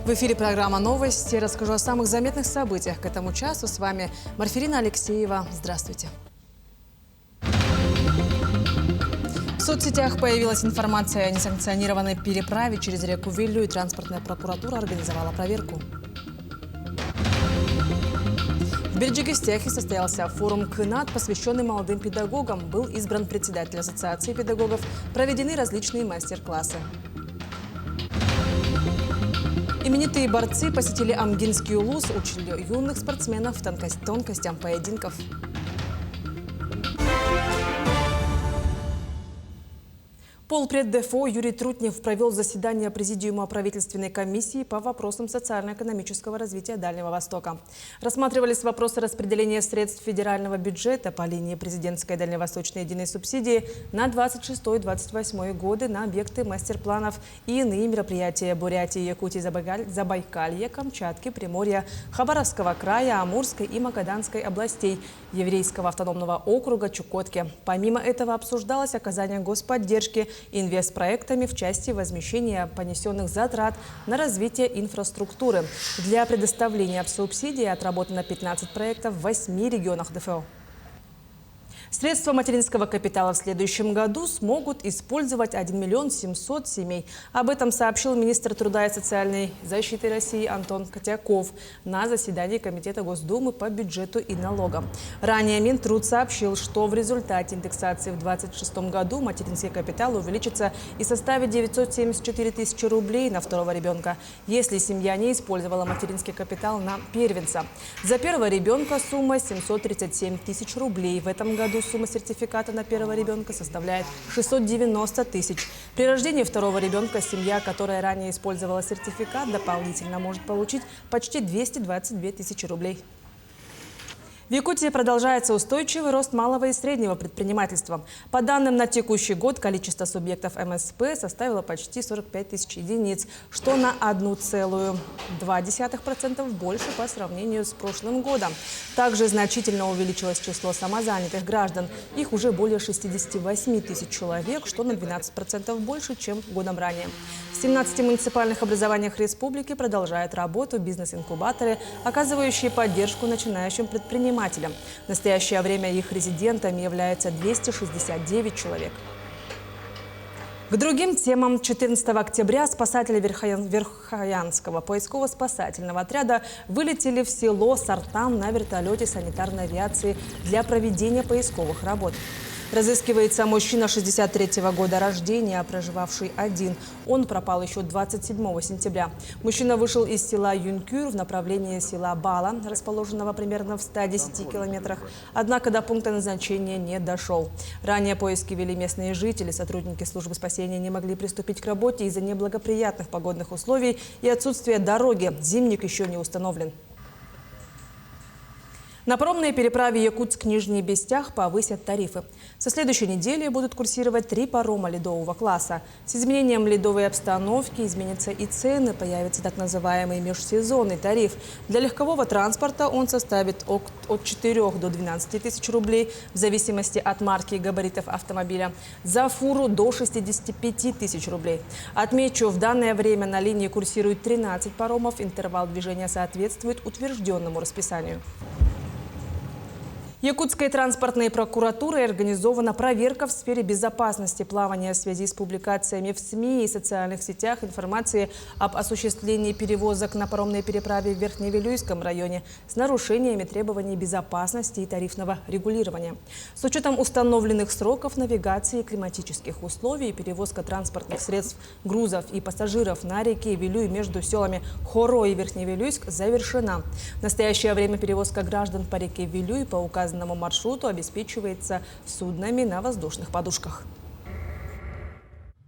В эфире программа «Новости». Расскажу о самых заметных событиях к этому часу. С вами Марфирина Алексеева. Здравствуйте. В соцсетях появилась информация о несанкционированной переправе через реку Вилю, и транспортная прокуратура организовала проверку. В Бельджикистехе состоялся форум КНАТ, посвященный молодым педагогам. Был избран председатель ассоциации педагогов, проведены различные мастер-классы. Именитые борцы посетили Амгинский улус, учили юных спортсменов тонкостям поединков. Полпред ДФО Юрий Трутнев провел заседание Президиума правительственной комиссии по вопросам социально-экономического развития Дальнего Востока. Рассматривались вопросы распределения средств федерального бюджета по линии президентской дальневосточной единой субсидии на 26-28 годы на объекты мастер-планов и иные мероприятия Бурятии, Якутии, Забайкалья, Камчатки, Приморья, Хабаровского края, Амурской и Магаданской областей, Еврейского автономного округа, Чукотки. Помимо этого обсуждалось оказание господдержки инвестпроектами в части возмещения понесенных затрат на развитие инфраструктуры. Для предоставления субсидий отработано 15 проектов в 8 регионах ДФО. Средства материнского капитала в следующем году смогут использовать 1 700 000 семей. Об этом сообщил министр труда и социальной защиты России Антон Котяков на заседании Комитета Госдумы по бюджету и налогам. Ранее Минтруд сообщил, что в результате индексации в 2026 году материнский капитал увеличится и составит 974 000 рублей на второго ребенка, если семья не использовала материнский капитал на первенца. За первого ребенка сумма 737 000 рублей. В этом году сумма сертификата на первого ребенка составляет 690 000. При рождении второго ребенка семья, которая ранее использовала сертификат, дополнительно может получить почти 222 000 рублей. В Якутии продолжается устойчивый рост малого и среднего предпринимательства. По данным на текущий год, количество субъектов МСП составило почти 45 000 единиц, что на 1,2% больше по сравнению с прошлым годом. Также значительно увеличилось число самозанятых граждан. Их уже более 68 000 человек, что на 12% больше, чем годом ранее. В 17 муниципальных образованиях республики продолжают работу бизнес-инкубаторы, оказывающие поддержку начинающим предпринимателям. В настоящее время их резидентами являются 269 человек. К другим темам. 14 октября спасатели Верхоянского поисково-спасательного отряда вылетели в село Сартам на вертолете санитарной авиации для проведения поисковых работ. Разыскивается мужчина 63-го года рождения, проживавший один. Он пропал еще 27 сентября. Мужчина вышел из села Юнкюр в направлении села Бала, расположенного примерно в 110 километрах. Однако до пункта назначения не дошел. Ранее поиски вели местные жители. Сотрудники службы спасения не могли приступить к работе из-за неблагоприятных погодных условий и отсутствия дороги. Зимник еще не установлен. На паромной переправе Якутск-Нижний Бестях повысят тарифы. Со следующей недели будут курсировать 3 парома ледового класса. С изменением ледовой обстановки изменятся и цены, появится так называемый межсезонный тариф. Для легкового транспорта он составит от 4 до 12 000 рублей в зависимости от марки и габаритов автомобиля. За фуру до 65 000 рублей. Отмечу, в данное время на линии курсирует 13 паромов. Интервал движения соответствует утвержденному расписанию. Якутской транспортной прокуратурой организована проверка в сфере безопасности плавания в связи с публикациями в СМИ и социальных сетях информации об осуществлении перевозок на паромной переправе в Верхневилюйском районе с нарушениями требований безопасности и тарифного регулирования. С учетом установленных сроков навигации и климатических условий перевозка транспортных средств, грузов и пассажиров на реке Вилюй между селами Хоро и Верхневилюйск завершена. В настоящее время перевозка граждан по реке Вилюй по указанному маршруту обеспечивается суднами на воздушных подушках.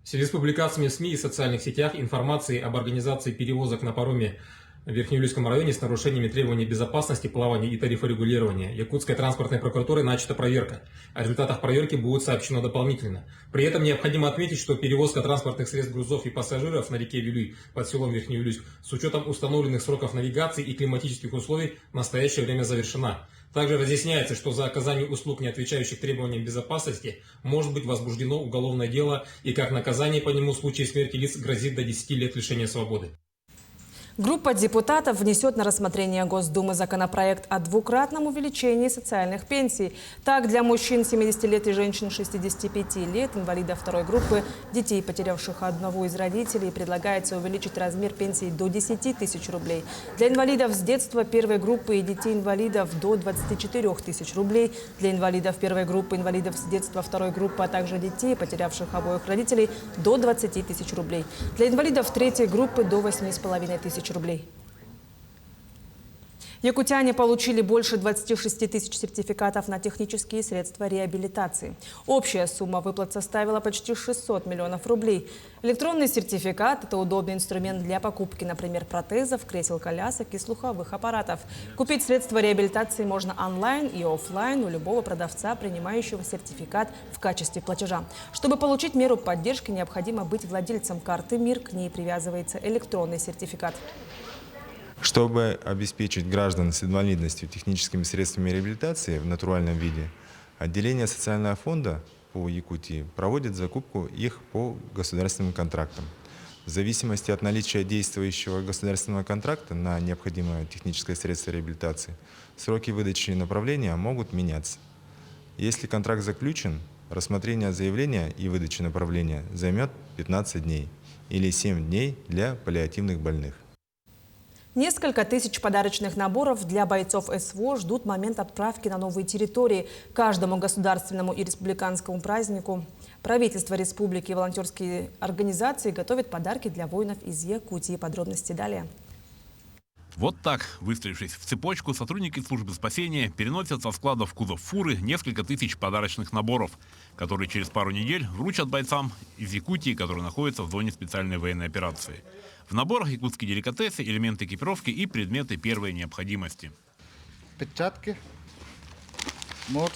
В связи с публикациями в СМИ и социальных сетях информации об организации перевозок на пароме в Верхневилюйском районе с нарушениями требований безопасности плавания и тарифорегулирования Якутской транспортной прокуратурой начата проверка. О результатах проверки будет сообщено дополнительно. При этом необходимо отметить, что перевозка транспортных средств, грузов и пассажиров на реке Вилюй под селом Верхневилюйск с учетом установленных сроков навигации и климатических условий в настоящее время завершена. Также разъясняется, что за оказание услуг, не отвечающих требованиям безопасности, может быть возбуждено уголовное дело и как наказание по нему в случае смерти лиц грозит до 10 лет лишения свободы. Группа депутатов внесет на рассмотрение Госдумы законопроект о двукратном увеличении социальных пенсий. Так, для мужчин 70 лет и женщин 65 лет, инвалидов второй группы, детей, потерявших одного из родителей, предлагается увеличить размер пенсии до 10 тысяч рублей. Для инвалидов с детства первой группы и детей-инвалидов до 24 тысяч рублей. Для инвалидов первой группы, инвалидов с детства второй группы, а также детей, потерявших обоих родителей, до 20 тысяч рублей. Для инвалидов третьей группы до 8,5 тысяч рублей. Якутяне получили больше 26 тысяч сертификатов на технические средства реабилитации. Общая сумма выплат составила почти 600 миллионов рублей. Электронный сертификат – это удобный инструмент для покупки, например, протезов, кресел-колясок и слуховых аппаратов. Купить средства реабилитации можно онлайн и офлайн у любого продавца, принимающего сертификат в качестве платежа. Чтобы получить меру поддержки, необходимо быть владельцем карты МИР, к ней привязывается электронный сертификат. Чтобы обеспечить граждан с инвалидностью техническими средствами реабилитации в натуральном виде, отделение социального фонда по Якутии проводит закупку их по государственным контрактам. В зависимости от наличия действующего государственного контракта на необходимое техническое средство реабилитации, сроки выдачи направления могут меняться. Если контракт заключен, рассмотрение заявления и выдача направления займет 15 дней или 7 дней для паллиативных больных. Несколько тысяч подарочных наборов для бойцов СВО ждут момент отправки на новые территории. Каждому государственному и республиканскому празднику правительство республики и волонтерские организации готовят подарки для воинов из Якутии. Подробности далее. Вот так, выстроившись в цепочку, сотрудники службы спасения переносят со складов в кузов фуры несколько тысяч подарочных наборов, которые через пару недель вручат бойцам из Якутии, которые находятся в зоне специальной военной операции. В наборах якутские деликатесы, элементы экипировки и предметы первой необходимости. Перчатки, морс,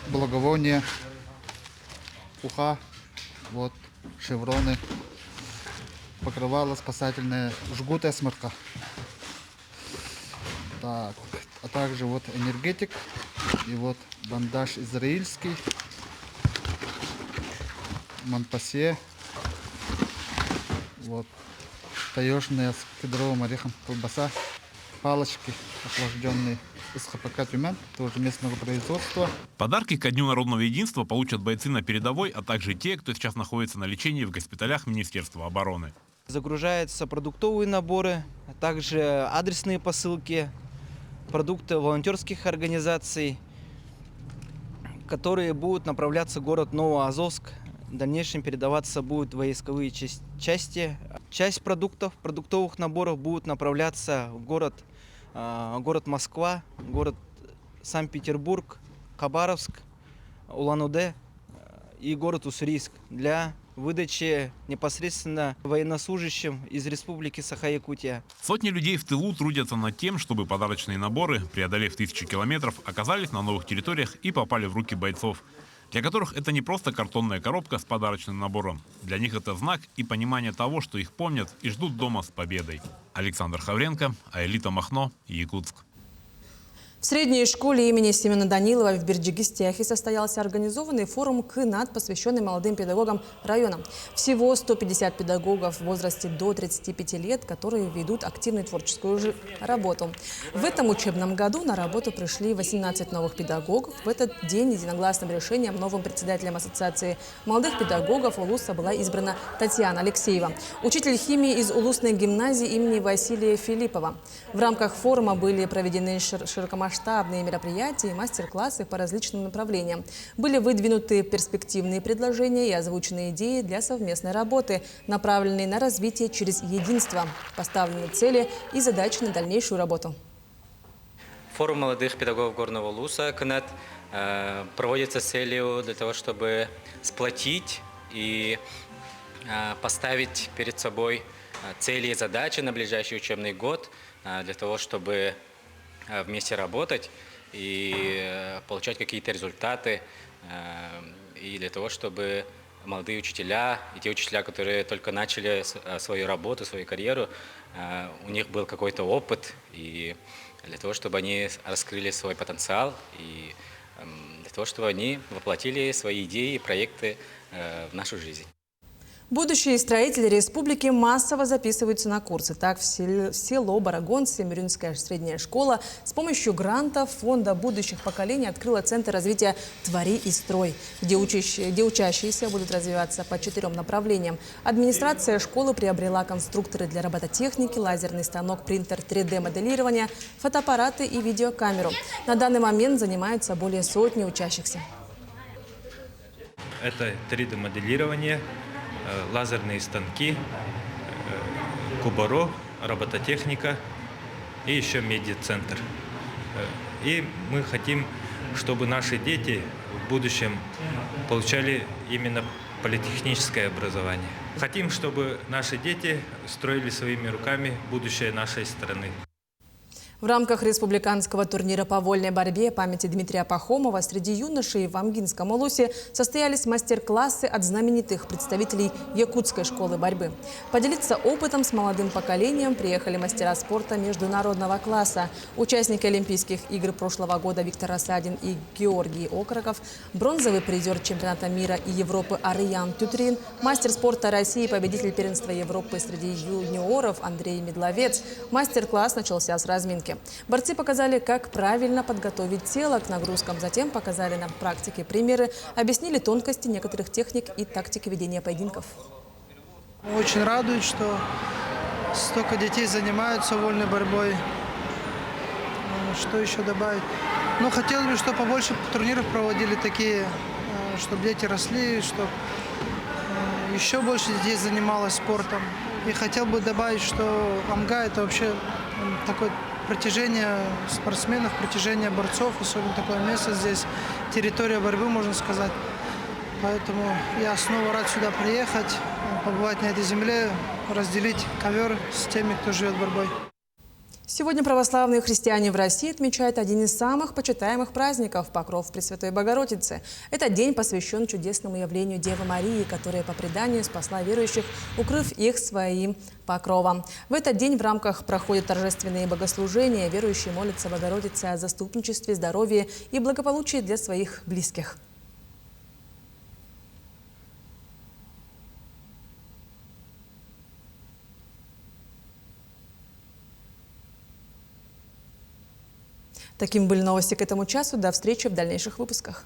благовония, уха, вот, шевроны, покрывало спасательное, жгут эсмарка. Так, а также вот энергетик и вот бандаж израильский, монпасье, вот таежная с кедровым орехом колбаса, палочки охлажденные из ХПК «Тюмень», тоже местного производства. Подарки ко Дню народного единства получат бойцы на передовой, а также те, кто сейчас находится на лечении в госпиталях Министерства обороны. Загружаются продуктовые наборы, а также адресные посылки, продукты волонтерских организаций, которые будут направляться в город Новоазовск. В дальнейшем передаваться будут войсковые части. Часть продуктовых наборов будут направляться в город Москва, город Санкт-Петербург, Хабаровск, Улан-Удэ и город Уссурийск для выдачи непосредственно военнослужащим из Республики Саха-Якутия. Сотни людей в тылу трудятся над тем, чтобы подарочные наборы, преодолев тысячи километров, оказались на новых территориях и попали в руки бойцов, для которых это не просто картонная коробка с подарочным набором. Для них это знак и понимание того, что их помнят и ждут дома с победой. Александр Хавренко, Аэлита Махно, Якутск. В средней школе имени Семена Данилова в Бердигистяхе состоялся организованный форум КНАТ, посвященный молодым педагогам района. Всего 150 педагогов в возрасте до 35 лет, которые ведут активную творческую работу. В этом учебном году на работу пришли 18 новых педагогов. В этот день единогласным решением новым председателем Ассоциации молодых педагогов Улуса была избрана Татьяна Алексеева, учитель химии из Улусной гимназии имени Василия Филиппова. В рамках форума были проведены широкомасштабные мероприятия и мастер-классы по различным направлениям. Были выдвинуты перспективные предложения и озвучены идеи для совместной работы, направленные на развитие через единство, поставлены цели и задачи на дальнейшую работу. Форум молодых педагогов Горного Улуса КНАТ проводится с целью для того, чтобы сплотить и поставить перед собой цели и задачи на ближайший учебный год, для того, чтобы вместе работать и получать какие-то результаты, и для того, чтобы молодые учителя и те учителя, которые только начали свою работу, свою карьеру, у них был какой-то опыт, и для того, чтобы они раскрыли свой потенциал, и для того, чтобы они воплотили свои идеи и проекты в нашу жизнь. Будущие строители республики массово записываются на курсы. Так, в село Барагонцы Мирюнская средняя школа с помощью грантов Фонда будущих поколений открыла Центр развития «Твори и строй», где учащиеся будут развиваться по 4 направлениям. Администрация школы приобрела конструкторы для робототехники, лазерный станок, принтер 3D-моделирования, фотоаппараты и видеокамеру. На данный момент занимаются более сотни учащихся. Это 3D-моделирование, лазерные станки, кубаро, робототехника и еще медиацентр. И мы хотим, чтобы наши дети в будущем получали именно политехническое образование. Хотим, чтобы наши дети строили своими руками будущее нашей страны. В рамках республиканского турнира по вольной борьбе памяти Дмитрия Пахомова среди юношей в Амгинском Улусе состоялись мастер-классы от знаменитых представителей якутской школы борьбы. Поделиться опытом с молодым поколением приехали мастера спорта международного класса. Участники Олимпийских игр прошлого года Виктор Рассадин и Георгий Окороков, бронзовый призер чемпионата мира и Европы Ариян Тютрин, мастер спорта России, победитель первенства Европы среди юниоров Андрей Медловец. Мастер-класс начался с разминки. Борцы показали, как правильно подготовить тело к нагрузкам. Затем показали на практике примеры, объяснили тонкости некоторых техник и тактики ведения поединков. Очень радует, что столько детей занимаются вольной борьбой. Что еще добавить? Ну, хотелось бы, чтобы побольше турниров проводили такие, чтобы дети росли, чтобы еще больше детей занималось спортом. И хотел бы добавить, что Амга – это вообще такое притяжение спортсменов, притяжение борцов, особенно такое место здесь, территория борьбы, можно сказать. Поэтому я снова рад сюда приехать, побывать на этой земле, разделить ковер с теми, кто живет борьбой. Сегодня православные христиане в России отмечают один из самых почитаемых праздников – Покров Пресвятой Богородицы. Этот день посвящен чудесному явлению Девы Марии, которая по преданию спасла верующих, укрыв их своим покровом. В этот день в рамках проходят торжественные богослужения. Верующие молятся Богородице о заступничестве, здоровье и благополучии для своих близких. Такими были новости к этому часу. До встречи в дальнейших выпусках.